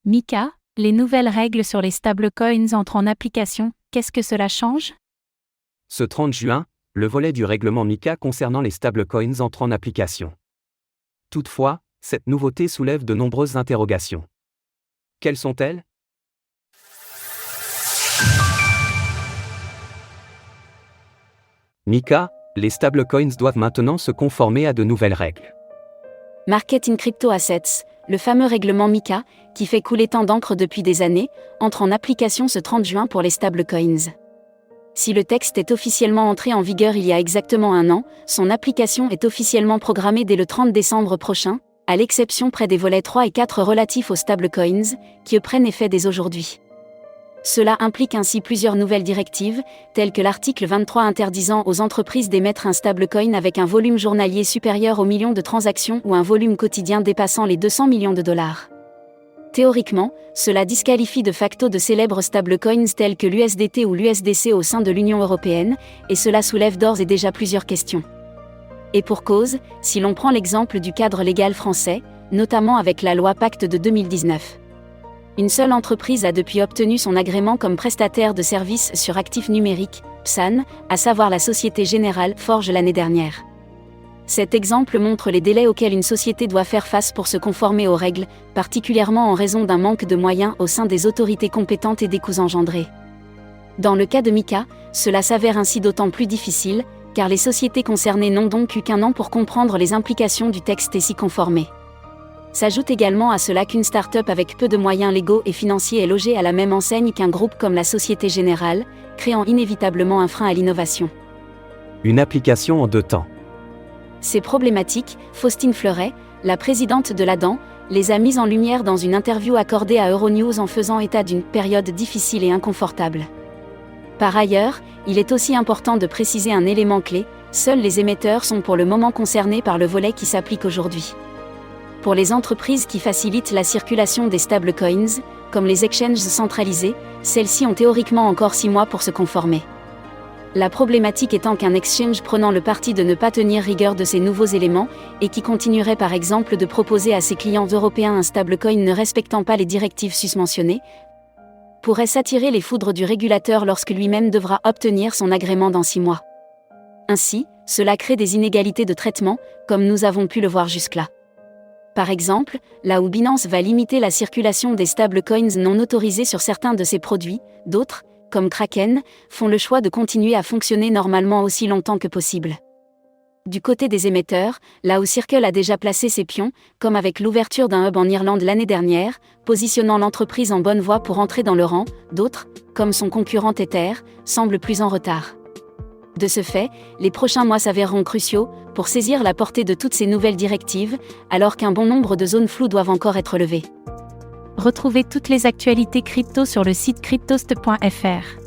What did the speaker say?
Mika, les nouvelles règles sur les stablecoins entrent en application, qu'est-ce que cela change? Ce 30 juin, le volet du règlement Mika concernant les stablecoins entre en application. Toutefois, cette nouveauté soulève de nombreuses interrogations. Quelles sont-elles? Mika, les stablecoins doivent maintenant se conformer à de nouvelles règles. Market in Crypto Assets, le fameux règlement Mika, qui fait couler tant d'encre depuis des années, entre en application ce 30 juin pour les stablecoins. Si le texte est officiellement entré en vigueur il y a exactement un an, son application est officiellement programmée dès le 30 décembre prochain, à l'exception près des volets 3 et 4 relatifs aux stablecoins, qui prennent effet dès aujourd'hui. Cela implique ainsi plusieurs nouvelles directives, telles que l'article 23 interdisant aux entreprises d'émettre un stablecoin avec un volume journalier supérieur au million de transactions ou un volume quotidien dépassant les 200 millions de dollars. Théoriquement, cela disqualifie de facto de célèbres stablecoins tels que l'USDT ou l'USDC au sein de l'Union européenne, et cela soulève d'ores et déjà plusieurs questions. Et pour cause, si l'on prend l'exemple du cadre légal français, notamment avec la loi Pacte de 2019. Une seule entreprise a depuis obtenu son agrément comme prestataire de services sur actifs numériques, PSAN, à savoir la Société Générale Forge l'année dernière. Cet exemple montre les délais auxquels une société doit faire face pour se conformer aux règles, particulièrement en raison d'un manque de moyens au sein des autorités compétentes et des coûts engendrés. Dans le cas de Mika, cela s'avère ainsi d'autant plus difficile, car les sociétés concernées n'ont donc eu qu'un an pour comprendre les implications du texte et s'y conformer. S'ajoute également à cela qu'une start-up avec peu de moyens légaux et financiers est logée à la même enseigne qu'un groupe comme la Société Générale, créant inévitablement un frein à l'innovation. Une application en 2 temps. Ces problématiques, Faustine Fleuret, la présidente de l'ADAN, les a mises en lumière dans une interview accordée à Euronews en faisant état d'une période difficile et inconfortable. Par ailleurs, il est aussi important de préciser un élément clé, seuls les émetteurs sont pour le moment concernés par le volet qui s'applique aujourd'hui. Pour les entreprises qui facilitent la circulation des stablecoins, comme les exchanges centralisés, celles-ci ont théoriquement encore 6 mois pour se conformer. La problématique étant qu'un exchange prenant le parti de ne pas tenir rigueur de ces nouveaux éléments, et qui continuerait par exemple de proposer à ses clients européens un stablecoin ne respectant pas les directives susmentionnées, pourrait s'attirer les foudres du régulateur lorsque lui-même devra obtenir son agrément dans 6 mois. Ainsi, cela crée des inégalités de traitement, comme nous avons pu le voir jusque-là. Par exemple, là où Binance va limiter la circulation des stablecoins non autorisés sur certains de ses produits, d'autres, comme Kraken, font le choix de continuer à fonctionner normalement aussi longtemps que possible. Du côté des émetteurs, là où Circle a déjà placé ses pions, comme avec l'ouverture d'un hub en Irlande l'année dernière, positionnant l'entreprise en bonne voie pour entrer dans le rang, d'autres, comme son concurrent Tether, semblent plus en retard. De ce fait, les prochains mois s'avéreront cruciaux pour saisir la portée de toutes ces nouvelles directives, alors qu'un bon nombre de zones floues doivent encore être levées. Retrouvez toutes les actualités crypto sur le site cryptost.fr.